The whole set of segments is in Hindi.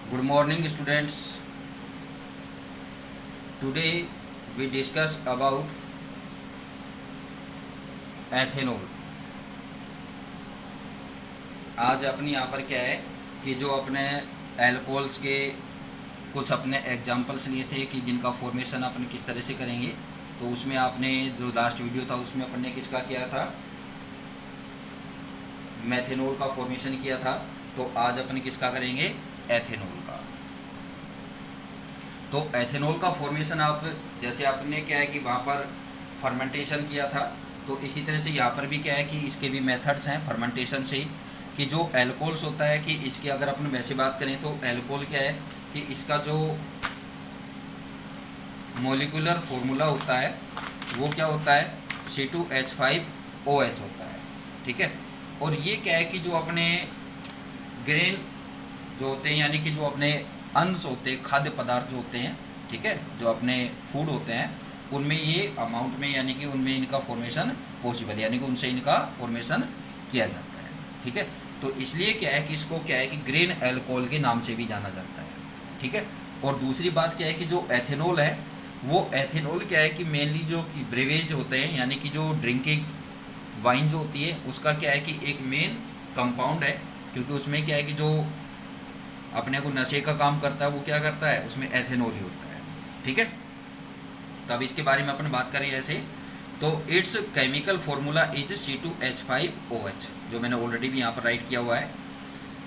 Good morning, students. Today we discuss about ethanol. आज अपनी यहाँ पर क्या है कि जो अपने एल्कोहल्स के कुछ अपने एग्जांपल्स लिए थे कि जिनका फॉर्मेशन अपन किस तरह से करेंगे. तो उसमें आपने जो लास्ट वीडियो था उसमें अपन ने किसका किया था, मेथेनॉल का फॉर्मेशन किया था. तो आज अपन किसका करेंगे, एथेनॉल का. तो एथेनॉल का फॉर्मेशन आप जैसे आपने क्या है कि वहाँ पर फर्मेंटेशन किया था, तो इसी तरह से यहाँ पर भी क्या है कि इसके भी मेथड्स हैं फर्मेंटेशन से ही. कि जो एल्कोहल्स होता है कि इसकी अगर अपन वैसे बात करें तो एल्कोहल क्या है कि इसका जो मोलिकुलर फॉर्मूला होता है वो क्या होता है, C2H5OH होता है. ठीक है. और ये क्या है कि जो अपने ग्रेन जो होते हैं यानी कि जो अपने अंश होते हैं, खाद्य पदार्थ जो होते हैं, ठीक है, जो अपने फूड होते हैं उनमें ये अमाउंट में यानी कि उनमें इनका फॉर्मेशन पॉसिबल यानी कि उनसे इनका फॉर्मेशन किया जाता है. ठीक है. तो इसलिए क्या है कि इसको क्या है कि ग्रेन एल्कोहल के नाम से भी जाना जाता है. ठीक है. और दूसरी बात क्या है कि जो एथेनॉल है वो एथेनॉल क्या है कि मेनली जो कि ब्रेवेज होते हैं यानी कि जो ड्रिंकिंग वाइन जो होती है उसका क्या है कि एक मेन कंपाउंड है. क्योंकि उसमें क्या है कि जो अपने को नशे का काम करता है वो क्या करता है, उसमें एथेनॉल ही होता है. ठीक है. तो अब इसके बारे में अपन बात करें ऐसे तो it's chemical formula is C2H5OH जो मैंने ऑलरेडी भी यहाँ पर राइट किया हुआ है.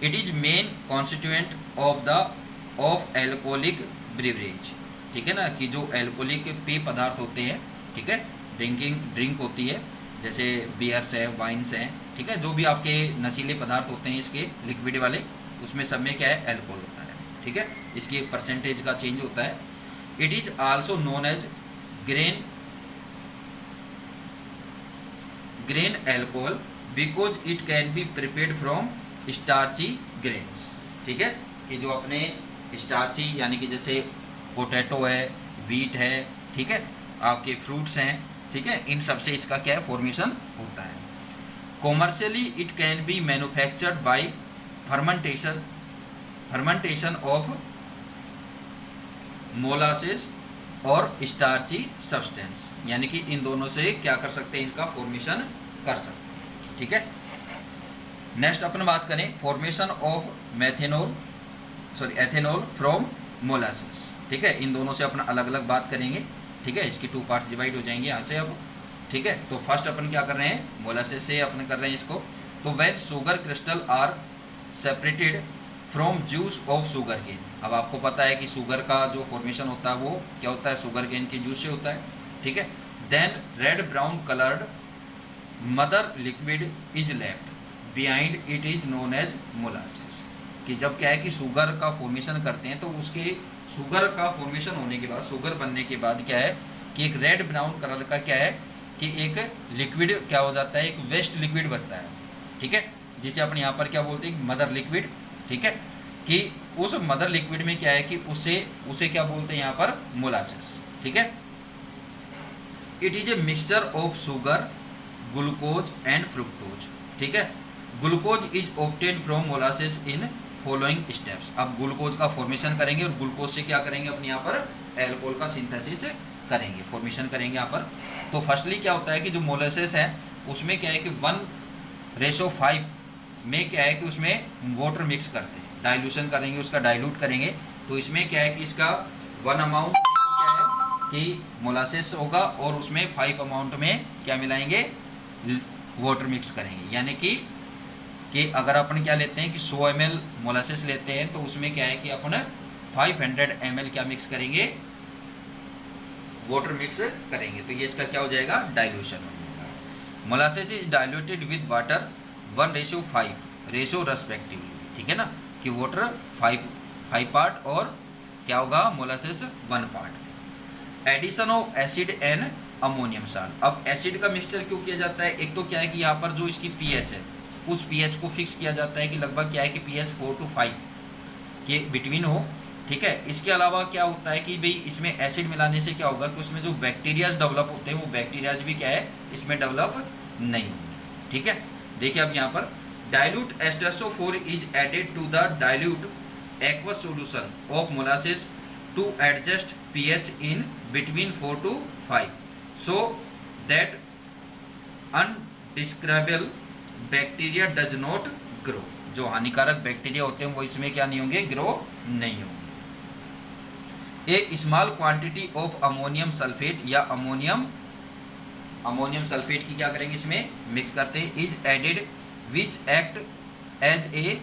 It is main constituent of alcoholic beverage. ठीक है ना, कि जो एल्कोहलिक पेय पदार्थ होते हैं, ठीक है, ड्रिंक होती है जैसे बियर्स है, वाइन्स हैं, ठीक है, जो भी आपके नशीले पदार्थ होते हैं इसके लिक्विड वाले उसमें सब में क्या है, एल्कोहल होता है. ठीक है. इसकी एक परसेंटेज का चेंज होता है. It is also known as grain alcohol because it can be prepared from starchy grains. ठीक है. कि जो अपने स्टार्ची यानी कि जैसे पोटैटो है, वीट है, ठीक है, आपके फ्रूट्स हैं, ठीक है, इन सब से इसका क्या है, फॉर्मेशन होता है. Commercially it can be manufactured by fermentation of molasses और स्टार्ची सब्सटेंस यानी कि इन दोनों से क्या कर सकते हैं, इसका फॉर्मेशन कर सकते हैं. ठीक है. नेक्स्ट अपन बात करें formation of ethanol from molasses. ठीक है. इन दोनों से अपन अलग अलग बात करेंगे. ठीक है. इसकी टू पार्ट्स डिवाइड हो जाएंगे यहाँ से अब. ठीक है. तो फर्स्ट अपन क्या कर रहे हैं, मोलासेस से अपन कर रहे हैं इसको. तो when sugar crystal are separated from juice of sugar cane. अब आपको पता है कि शुगर का जो फॉर्मेशन होता है वो क्या होता है, शुगर केन के जूस से होता है. ठीक है. Then red brown coloured mother liquid is left behind it is known as molasses. कि जब क्या है कि शुगर का फॉर्मेशन करते हैं तो उसके शुगर का फॉर्मेशन होने के बाद, शुगर बनने के बाद क्या है कि एक रेड ब्राउन कलर का क्या है कि एक लिक्विड क्या हो जाता है, एक वेस्ट लिक्विड बचता है. ठीक है. जिसे अपन यहाँ पर क्या बोलते हैं, मदर लिक्विड. ठीक है. कि उस मदर लिक्विड में क्या है कि उसे क्या बोलते हैं यहाँ पर, मोलासेस. ठीक है. It is a mixture of sugar, glucose and fructose. ठीक है. Glucose is obtain from molasses in following steps. अब ग्लूकोज का फॉर्मेशन करेंगे और ग्लूकोज से क्या करेंगे, अपने यहाँ पर एल्कोहल का सिंथेसिस करेंगे, फॉर्मेशन करेंगे यहाँ पर. तो फर्स्टली क्या होता है कि जो मोलासेस है उसमें क्या है कि 1:5 में क्या है कि उसमें वाटर मिक्स करते हैं, डाइल्यूशन करेंगे, उसका डाइल्यूट करेंगे. तो इसमें क्या है कि इसका 1 अमाउंट क्या है कि मोलासेस होगा और उसमें 5 अमाउंट में क्या मिलाएंगे, वाटर मिक्स करेंगे. यानी कि अगर अपन क्या लेते हैं कि 100 ml मोलासेस लेते हैं तो उसमें क्या है कि अपन 500 ml क्या मिक्स करेंगे, वाटर मिक्स करेंगे. तो ये इसका क्या हो जाएगा, डाइल्यूशन हो जाएगा. Molasses is diluted with water 1:5 ratio respectively. ठीक है ना, कि वाटर 5 पार्ट और क्या होगा, molasses 1 part. Addition of acid and ammonium salt. अब एसिड का मिक्सचर क्यों किया जाता है, एक तो क्या है कि यहाँ पर जो इसकी पीएच है उस पीएच को फिक्स किया जाता है कि लगभग क्या है कि पीएच 4 to 5 के बिटवीन हो. ठीक है. इसके अलावा क्या होता है कि भाई इसमें एसिड मिलाने से क्या होगा कि उसमें जो बैक्टीरियाज डेवलप होते हैं वो बैक्टीरियाज भी क्या है इसमें डेवलप नहीं होंगे. ठीक है. देखिए अब यहाँ पर dilute H2SO4 is added to the dilute aqueous solution of molasses to adjust pH in between 4 to 5 so that undesirable bacteria does not grow। जो हानिकारक बैक्टीरिया होते हैं वो इसमें क्या नहीं होंगे, ग्रो नहीं होंगे। A small quantity of ammonium sulphate या अमोनियम सल्फेट की क्या करेंगे, इसमें मिक्स करते हैं, is added which act as a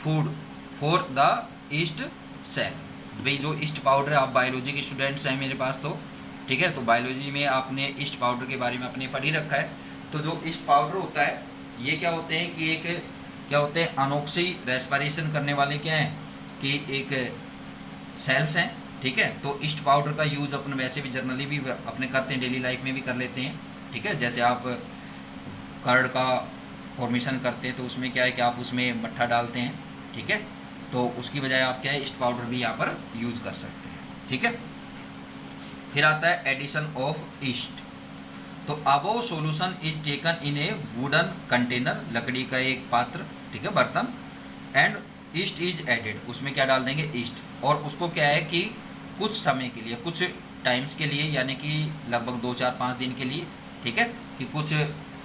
food for the yeast cell. भाई जो ईस्ट पाउडर, आप बायोलॉजी के स्टूडेंट्स हैं मेरे पास तो ठीक है, तो बायोलॉजी में आपने ईस्ट पाउडर के बारे में आपने पढ़ ही रखा है। तो जो ईस्ट पाउडर होता है ये क्या होते हैं कि एक क्या होते हैं, अनोक्सी रेस्पिरेशन करने वाले क्या हैं कि एक सेल्स हैं, ठीक है। तो ईस्ट पाउडर का यूज अपन वैसे भी जनरली भी अपने करते हैं, डेली लाइफ में भी कर लेते हैं, ठीक है। जैसे आप कर्ड का फॉर्मेशन करते हैं तो उसमें क्या है कि आप उसमें मट्ठा डालते हैं, ठीक है, तो उसकी बजाय आप क्या है ईस्ट पाउडर भी यहाँ पर यूज कर सकते हैं, ठीक है। फिर आता है एडिशन ऑफ ईस्ट। तो above solution is taken in A wooden container, लकड़ी का एक पात्र, ठीक है, बर्तन, एंड ईस्ट इज एडेड, उसमें क्या डाल देंगे, ईस्ट, और उसको क्या है कि कुछ समय के लिए, कुछ टाइम्स के लिए, यानी कि लगभग 2, 4, 5 दिन के लिए, ठीक है, कि कुछ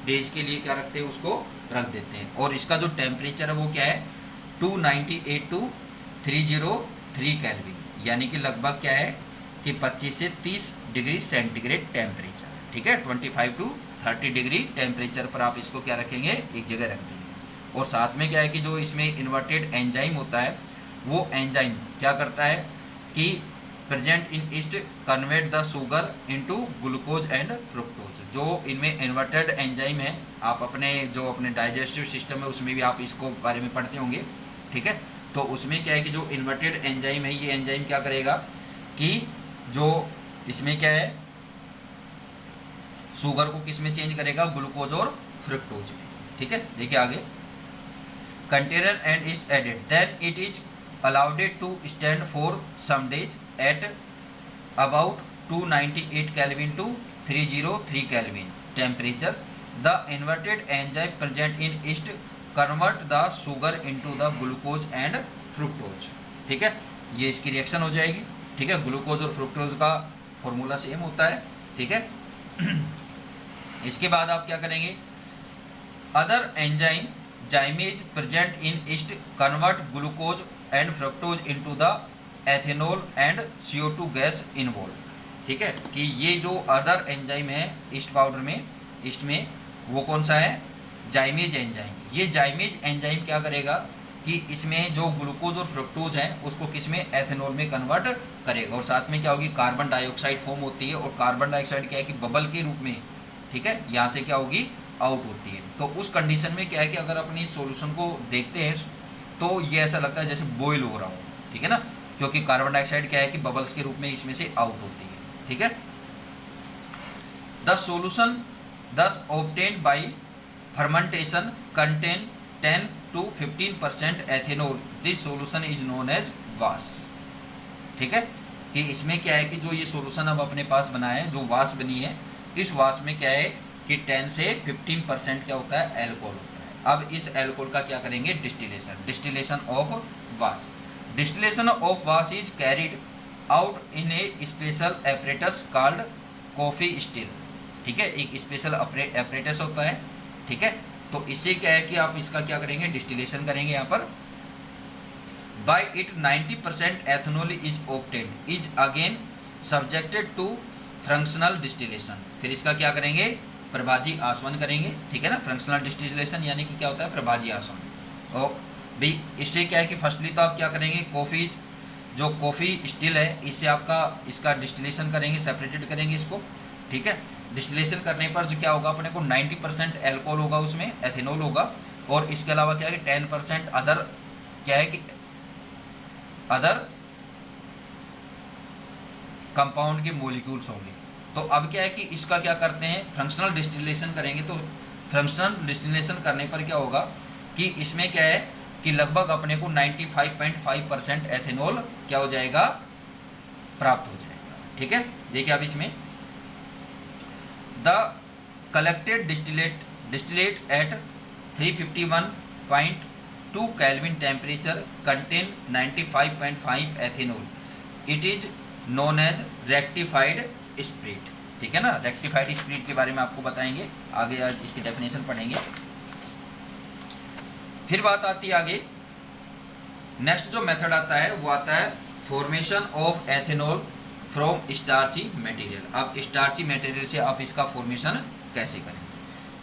डेज के लिए क्या रखते हैं, उसको रख देते हैं। और इसका जो टेम्परेचर है वो क्या है 298 to 303 केल्विन, यानी कि लगभग क्या है कि 25 से 30 डिग्री सेंटीग्रेड टेम्परेचर, ठीक है, 25 to 30 डिग्री टेम्परेचर पर आप इसको क्या रखेंगे, एक जगह रख देंगे। और साथ में क्या है कि जो इसमें इन्वर्टेड एंजाइम होता है वो एंजाइम क्या करता है कि present in east convert the sugar into glucose and fructose. जो इनमें इन्वर्टेड एंजाइम है, आप अपने जो अपने डाइजेस्टिव सिस्टम है उसमें भी आप इसको बारे में पढ़ते होंगे, ठीक है। तो उसमें क्या है कि जो इन्वर्टेड एंजाइम है, ये एंजाइम क्या करेगा कि जो इसमें क्या है शुगर को किस में चेंज करेगा, ग्लूकोज और फ्रुक्टोज में, ठीक है। देखिए आगे, container and is added then it is allowed to stand for some days at about 298 Kelvin to 303 Kelvin temperature. The inverted enzyme present in yeast convert the sugar into the glucose and fructose, ठीक है। ये इसकी रिएक्शन हो जाएगी, ठीक है। ग्लूकोज और फ्रुक्टोज का फॉर्मूला सेम होता है, ठीक है। इसके बाद आप क्या करेंगे, other enzyme जाइमेज present in east convert glucose and fructose into the ethanol and CO2 gas involve, ठीक है। कि ये जो अदर एंजाइम है ईस्ट पाउडर में, ईस्ट में, वो कौन सा है, जाइमेज एंजाइम। ये जाइमेज एंजाइम क्या करेगा कि इसमें जो ग्लूकोज और फ्रक्टोज है उसको किस में, एथेनॉल में कन्वर्ट करेगा। और साथ में क्या होगी, कार्बन डाइऑक्साइड फॉर्म होती है, और कार्बन डाइऑक्साइड क्या है कि बबल के रूप में, ठीक है, यहाँ से क्या होगी, आउट होती है। तो उस कंडीशन में क्या है कि अगर अपनी सॉल्यूशन को देखते हैं तो ये ऐसा लगता है जैसे बॉयल हो रहा हो, ठीक है ना, क्योंकि कार्बन डाइऑक्साइड क्या है कि बबल्स के रूप में इसमें से आउट होती है, ठीक है। The solution thus obtained by fermentation contain 10 to 15% ethanol, this solution is known as wash, ठीक है। कि इसमें क्या है कि जो ये सॉल्यूशन अब अपने पास बना है, जो वास बनी है, इस वास में क्या है कि 10 से 15% क्या होता है, एल्कोहल होता है। अब इस एल्कोहल का क्या करेंगे, डिस्टिलेशन ऑफ वास। Distillation of wash is carried out in A special apparatus called coffee still, ठीक है, एक स्पेशल एपरेटस होता है, ठीक है। तो इससे क्या है कि आप इसका क्या करेंगे, डिस्टिलेशन करेंगे यहाँ पर। By it 90% ethanol is obtained, is again subjected to fractional distillation. फिर इसका क्या करेंगे, प्रभाजी आसवन करेंगे, ठीक है ना। फ्रंक्शनल डिस्टिलेशन यानी कि क्या होता है, प्रभाजी आसवन। तो भाई इससे क्या है कि फर्स्टली तो आप क्या करेंगे, कॉफ़ी जो कॉफ़ी स्टिल है इससे आपका इसका डिस्टिलेशन करेंगे, सेपरेटेड करेंगे इसको, ठीक है। डिस्टिलेशन करने पर जो क्या होगा, अपने को 90% एल्कोहल होगा, उसमें एथेनॉल होगा, और इसके अलावा क्या है कि 10% अदर क्या है कि अदर कंपाउंड के मॉलिक्यूल्स होंगे। तो अब क्या है कि इसका क्या करते हैं, फ्रंक्शनल डिस्टिलेशन करेंगे। तो फ्रंक्शनल डिस्टिलेशन करने पर क्या होगा कि इसमें क्या है कि लगभग अपने को 95.5% एथेनॉल क्या हो जाएगा, प्राप्त हो जाएगा, ठीक है। देखिए अब इसमें the collected distillate at 351.2 2 Kelvin temperature contain 95.5 ethanol. It is known as rectified spirit. ठीक है ना, रेक्टिफाइड स्पिरिट के बारे में आपको बताएंगे आगे, आज इसकी डेफिनेशन पढ़ेंगे। फिर बात आती है आगे, नेक्स्ट जो मेथड आता है वो आता है formation of ethanol from starchy material. अब स्टार्ची मटेरियल से आप इसका फॉर्मेशन कैसे करें?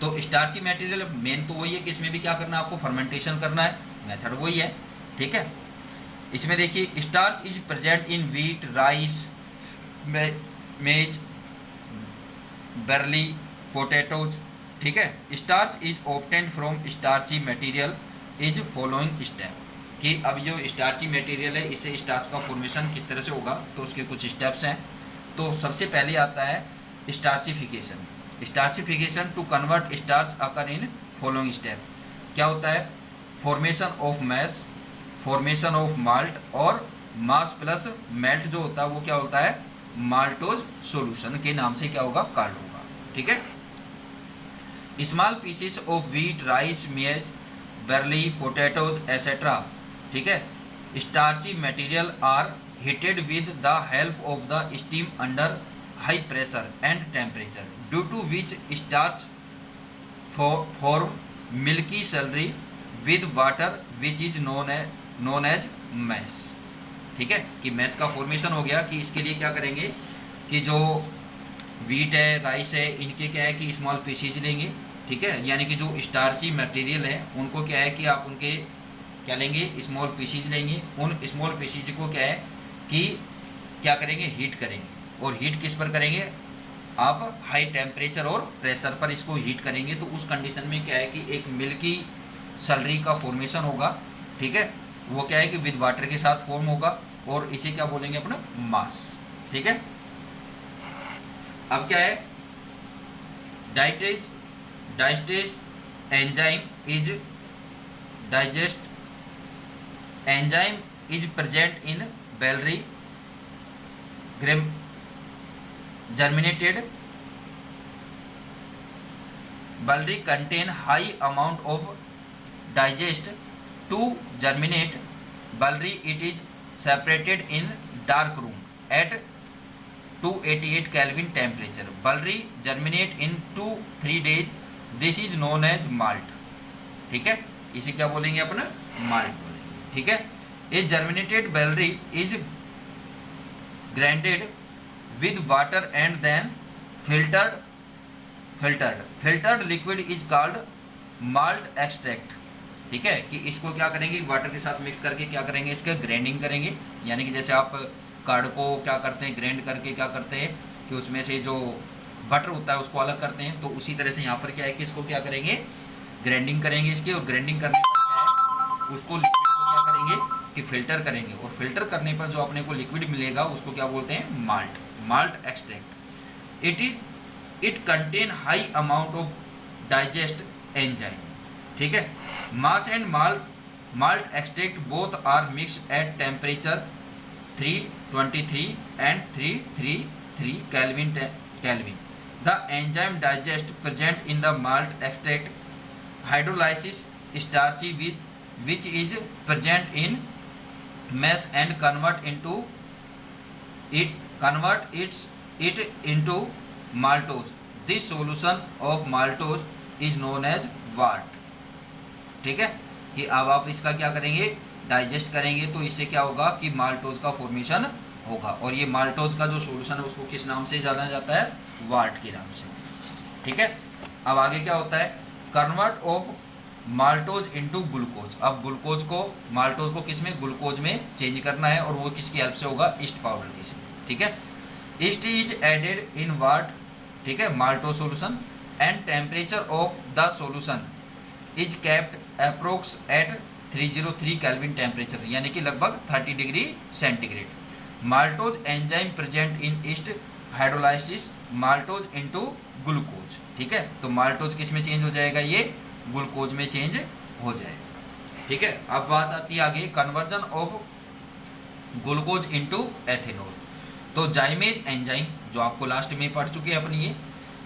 तो स्टार्ची मटेरियल मेन तो वही है कि इसमें भी क्या करना है, आपको फर्मेंटेशन करना है, मेथड वही है। ठीक है, इसमें देखिए starch is present in wheat, rice, maize, barley, potatoes. ठीक है, starch is obtained from starchy material is following step, कि अब जो स्टार्ची मटेरियल है इससे स्टार्च का फॉर्मेशन किस तरह से होगा, तो उसके कुछ स्टेप्स हैं। तो सबसे पहले आता है starchification. Starchification to convert starch occur in following step. क्या होता है? Formation of mash, formation of malt, और मास प्लस मेल्ट जो होता है वो क्या होता है, माल्टोज सॉल्यूशन के नाम से क्या होगा, कॉल्ड होगा। ठीक है, small pieces of wheat, rice, maize, barley, potatoes etcetera. ठीक है, starchy material are heated with the help of the steam under high pressure and temperature, due to which starch form milky slurry with water which is known as mash. ठीक है, कि मैस का फॉर्मेशन हो गया, कि इसके लिए क्या करेंगे कि जो व्हीट है, राइस है, इनके क्या है कि स्मॉल पीसीज लेंगे। ठीक है, यानी कि जो स्टार्ची मटेरियल है उनको क्या है कि आप उनके क्या लेंगे, स्मॉल पीसीज लेंगे। उन स्मॉल पीसीज को क्या है कि क्या करेंगे, हीट करेंगे। और हीट किस पर करेंगे, आप हाई टेम्परेचर और प्रेशर पर इसको हीट करेंगे। तो उस कंडीशन में क्या है कि एक मिल्की सैलरी का फॉर्मेशन होगा। ठीक है, वो क्या है कि विद वाटर के साथ फॉर्म होगा, और इसे क्या बोलेंगे अपना, मास। ठीक है, अब क्या है, digest enzyme is present in Bellary germinated bulry contain high amount of digest. To germinate bulry, it is separated in dark room at 288 Kelvin temperature. Bulry germinate in 2-3 days. This is known as malt. ठीक है, इसे क्या बोलेंगे अपना, माल्ट बोलेंगे। ठीक है, ए germinated bulry is grinded with water and then filtered liquid is called malt extract। ठीक है, कि इसको क्या करेंगे, वाटर के साथ मिक्स करके क्या करेंगे, इसके ग्राइंडिंग करेंगे। यानी कि जैसे आप कार्ड को क्या करते हैं, ग्राइंड करके क्या करते हैं कि उसमें से जो बटर होता है उसको अलग करते हैं, तो उसी तरह से यहाँ पर क्या है कि इसको क्या करेंगे, ग्राइंडिंग करेंगे इसकी। और ग्राइंडिंग करने पर क्या है, उसको लिक्विड को क्या करेंगे कि फिल्टर करेंगे। और फिल्टर करने पर जो अपने को लिक्विड मिलेगा उसको क्या बोलते हैं, malt extract. It contain high amount of digest enzyme. ठीक है, mash and malt extract both are mix at temperature 323 and 333 Kelvin. The enzyme digest present in the malt extract hydrolysis starchy which is present in mass and convert it into maltose. This solution of maltose is known as wort. ठीक है, कि अब आप इसका क्या करेंगे, डाइजेस्ट करेंगे, तो इससे क्या होगा कि माल्टोज का फॉर्मेशन होगा। और ये माल्टोज का जो सॉल्यूशन है उसको किस नाम से जाना जाता है, वाट के नाम से। ठीक है, अब आगे क्या होता है, convert of maltose into glucose. अब ग्लूकोज को, माल्टोज को किस में, ग्लूकोज में चेंज करना है, और वो किसकी हेल्प से होगा, ईस्ट पाउडर की से। ठीक है, yeast is added in vat, ठीक है, maltose solution, and temperature of the solution is kept approx at 303 Kelvin temperature, यानी कि लगभग 30 degree centigrade. Maltose enzyme present in yeast hydrolysis maltose into glucose. ठीक है, तो माल्टोज किस में चेंज हो जाएगा, ये ग्लूकोज में चेंज हो जाएगा। ठीक है, अब बात आती है आगे, conversion of glucose into ethanol. तो जाइमेज एंजाइम जो आपको लास्ट में पढ़ चुके हैं अपन, ये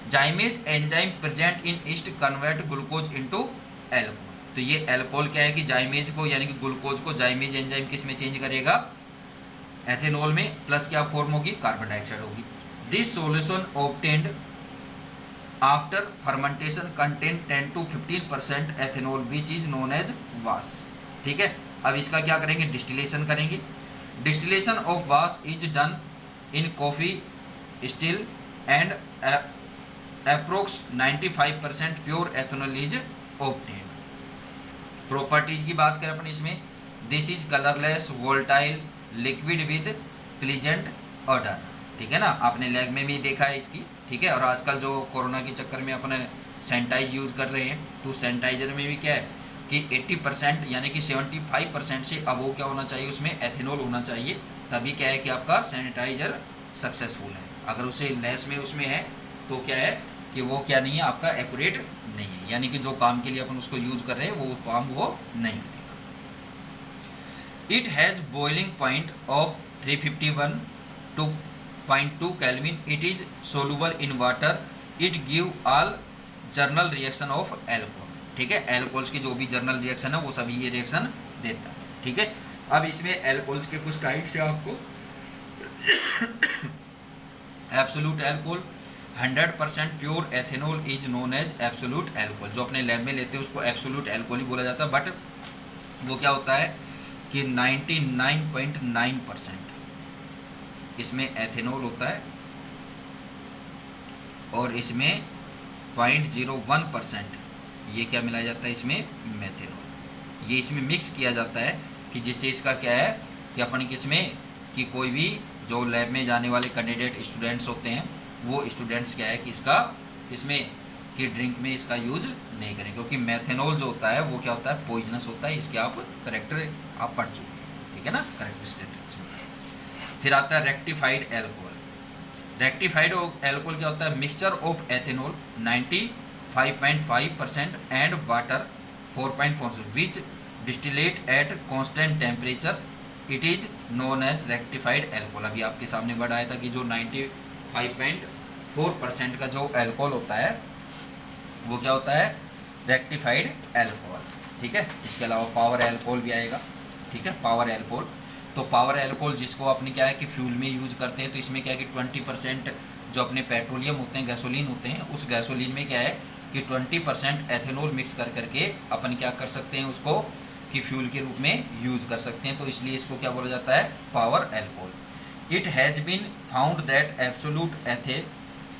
जाइमेज enzyme present in east convert glucose into alcohol. तो ये एल्कोहल क्या है कि जाइमेज को यानी कि ग्लूकोज को जाइमेज एंजाइम किस में चेंज करेगा, एथेनॉल में, प्लस क्या फॉर्म होगी, कार्बन डाइऑक्साइड होगी। This solution obtained after fermentation contain 10 to 15% ethanol which is known as wash. ठीक है, अब इसका क्या करेंगे, डिस्टिलेशन करेंगे। Distillation of wash is done in Coffey still and approx 95% pure ethanol is obtained. Properties की बात करें अपन इसमें, this is colourless volatile liquid with pleasant odour. ठीक है ना, आपने लैब में भी देखा है इसकी। ठीक है, और आजकल जो कोरोना के चक्कर में अपने सैनिटाइज यूज़ कर रहे हैं, तो सैनिटाइजर में भी क्या है कि 80% यानी कि 75% से अब वो क्या होना चाहिए, उसमें एथेनॉल होना चाहिए, तभी क्या है कि आपका सैनिटाइजर सक्सेसफुल है। अगर उसे लेस में उसमें है तो क्या है कि वो क्या नहीं है, आपका एक्यूरेट नहीं है, यानी कि जो काम के लिए अपन उसको यूज कर रहे हैं वो काम वो नहीं करेगा। It has boiling point of 351.2 kelvin. It is soluble in water. It give all journal reaction of alcohol. ठीक है, एल्कोहल्स की जो भी जर्नल रिएक्शन है वो सभी ये रिएक्शन देता है। ठीक है, अब इसमें एल्कोहल्स के कुछ टाइप्स है आपको। Absolute alcohol, 100% pure ethanol is known as absolute alcohol. जो अपने लैब में लेते हैं उसको एब्सोल्यूट एल्कोहल ही बोला जाता है, बट वो क्या होता है कि 99.9% इसमें एथेनॉल होता है और इसमें 0.01% ये क्या मिलाया जाता है, इसमें मेथेनॉल। ये इसमें मिक्स किया जाता है कि जिससे इसका क्या है कि अपन किसमें कि कोई भी जो लैब में जाने वाले कैंडिडेट स्टूडेंट्स होते हैं वो स्टूडेंट्स क्या है कि इसका इसमें कि ड्रिंक में इसका यूज नहीं करें, क्योंकि मेथेनॉल जो होता है वो क्या होता है, पॉइजनस होता है। इसके आप करेक्टर आप पढ़ चुके हैं। ठीक है ना, करेक्टरिस्टिक्स में। फिर आता है रेक्टिफाइड एल्कोहल। रेक्टिफाइड एल्कोहल क्या होता है, mixture of ethanol 95.5% and water 4.4% which distillate at constant temperature. It is known as rectified alcohol. अभी आपके सामने वर्ड आया था कि जो 95.4% का जो एल्कोहल होता है वो क्या होता है, रेक्टिफाइड एल्कोहल। ठीक है, इसके अलावा पावर एल्कोहल भी आएगा। ठीक है, पावर एल्कोहल, तो पावर एल्कोहल जिसको अपने क्या है कि फ्यूल में यूज करते हैं, तो इसमें क्या है कि 20% जो अपने पेट्रोलियम होते हैं, गैसोलीन होते हैं, उस गैसोलीन में क्या है कि 20% एथेनॉल मिक्स कर करके अपन क्या कर सकते हैं, उसको कि फ्यूल के रूप में यूज कर सकते हैं। तो इसलिए इसको क्या बोला जाता है, power alcohol. It has been found that absolute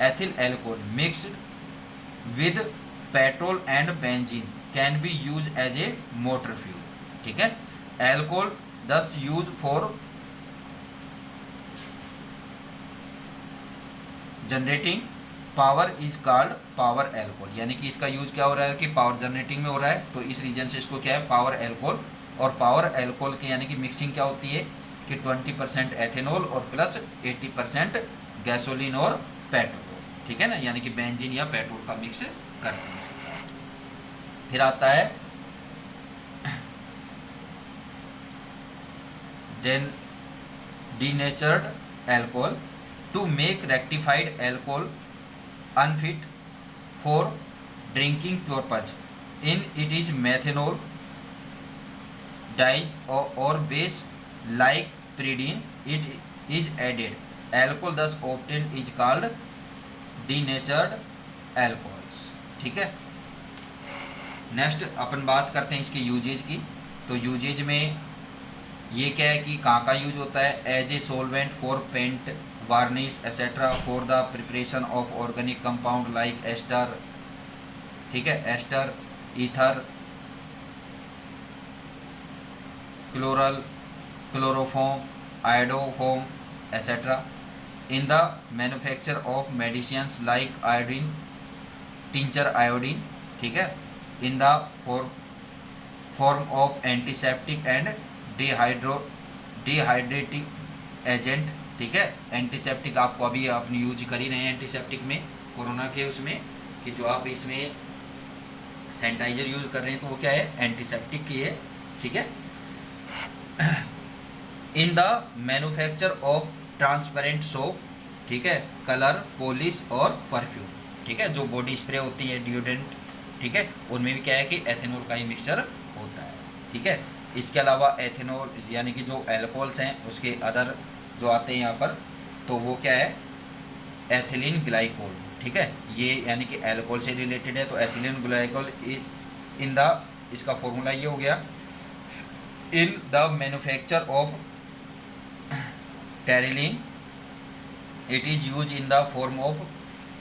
ethyl alcohol mixed with petrol and benzene can be use as a motor fuel. ठीक है, alcohol thus used for generating power is called power alcohol. यानी कि इसका यूज क्या हो रहा है कि पावर जनरेटिंग में हो रहा है, तो इस रीजन से इसको क्या है, पावर एल्कोहल। और पावर एल्कोहल के यानी कि मिक्सिंग क्या होती है कि 20% एथेनॉल और प्लस 80% गैसोलीन और पेट्रोल। ठीक है ना, यानी कि बेंजीन या पेट्रोल का मिक्स करते हैं इसके साथ। फिर आता है denatured alcohol to make rectified alcohol unfit for drinking purpose. In it is methanol, dyes or base like pyridine it is added. Alcohol thus obtained is called denatured alcohols. ठीक है, नेक्स्ट अपन बात करते हैं इसके यूजेज की। तो यूजेज में ये क्या है कि कहाँ का यूज होता है, as a solvent for paint, varnish etcetera, for the preparation of organic compound like ester. ठीक है, ester, ether, chloral, chloroform, iodoform etcetera. In the manufacture of medicines like iodine, tincture iodine. ठीक है, in the form of antiseptic and dehydrating agent. ठीक है, एंटीसेप्टिक आपको अभी अपनी यूज कर ही रहे हैं एंटीसेप्टिक में, कोरोना के उसमें कि जो आप इसमें सैनिटाइजर यूज कर रहे हैं तो वो क्या है, एंटीसेप्टिक की है। ठीक है, in the manufacture of transparent soap. ठीक है, कलर, पॉलिश और परफ्यूम। ठीक है, जो बॉडी स्प्रे होती है, डिओड्रेंट ठीक है, उनमें भी क्या है कि एथेनॉल का ही मिक्सचर होता है। ठीक है, इसके अलावा एथेनॉल यानी कि जो एल्कोहल्स हैं उसके अदर जो आते हैं यहाँ पर, तो वो क्या है, एथिलीन ग्लाइकोल। ठीक है, ये यानी कि एल्कोहल से रिलेटेड है, तो एथिलीन ग्लाइकोल इन द, इसका फॉर्मूला ये हो गया, इन the manufacture of terylene it is use in the form of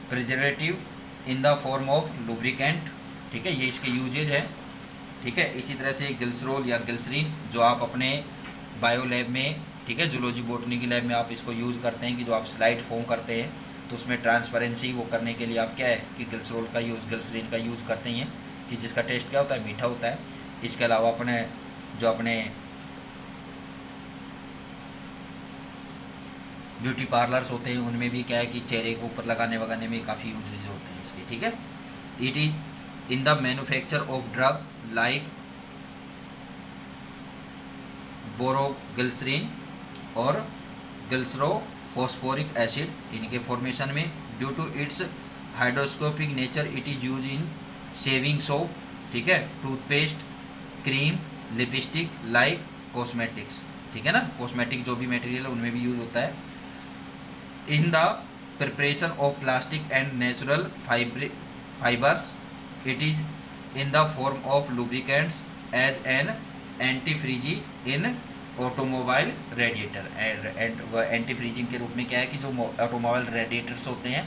preservative, in the form of lubricant. ठीक है, ये इसके यूजेज है। ठीक है, इसी तरह से ग्लिसरॉल या ग्लिसरीन जो आप अपने बायो लैब में, ठीक है, जूलॉजी बॉटनी की लैब में आप इसको यूज़ करते हैं कि जो आप स्लाइड फॉर्म करते हैं तो उसमें ट्रांसपेरेंसी वो करने के लिए आप क्या है कि ग्लिसरॉल का यूज़, ग्लिसरीन का यूज़ करते हैं कि जिसका टेस्ट क्या होता है, मीठा होता है। इसके अलावा अपने जो अपने ब्यूटी पार्लर्स होते हैं उनमें भी क्या है कि चेहरे को ऊपर लगाने वगाने में काफ़ी यूजेज होते हैं इसके। ठीक है, it is in the manufacture of drug like boroglycerine और ग्लिसरोफॉस्फोरिक एसिड, इनके फॉर्मेशन में due to its hydroscopic nature it is use in shaving soap. ठीक है, toothpaste, cream, lipstick like cosmetics. ठीक है ना, कॉस्मेटिक जो भी मटेरियल है उनमें भी यूज होता है। In the preparation of plastic and natural fibres it is in the form of lubricants as an anti freeze in automobile radiator. Anti freezing के रूप में क्या है कि जो ऑटोमोबाइल रेडिएटर्स होते हैं,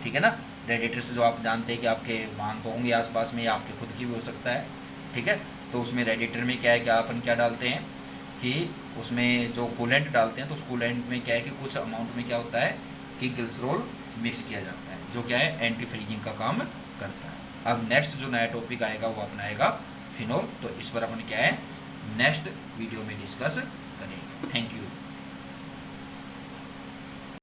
ठीक है ना, रेडिएटर्स जो आप जानते हैं कि आपके वाहन तो होंगे आसपास में या आपके खुद की भी हो सकता है। ठीक है, तो उसमें रेडिएटर में क्या है कि अपन क्या डालते हैं कि उसमें जो कूलेंट डालते हैं तो उस कूलेंट में क्या है कि कुछ अमाउंट में क्या होता है कि ग्लिसरॉल मिक्स किया जाता है जो क्या है एंटी फ्रीजिंग का काम करता है। अब नेक्स्ट जो नया टॉपिक आएगा वो अपना आएगा फिनॉल, तो इस पर अपन क्या है नेक्स्ट वीडियो में डिस्कस करेंगे। Thank you.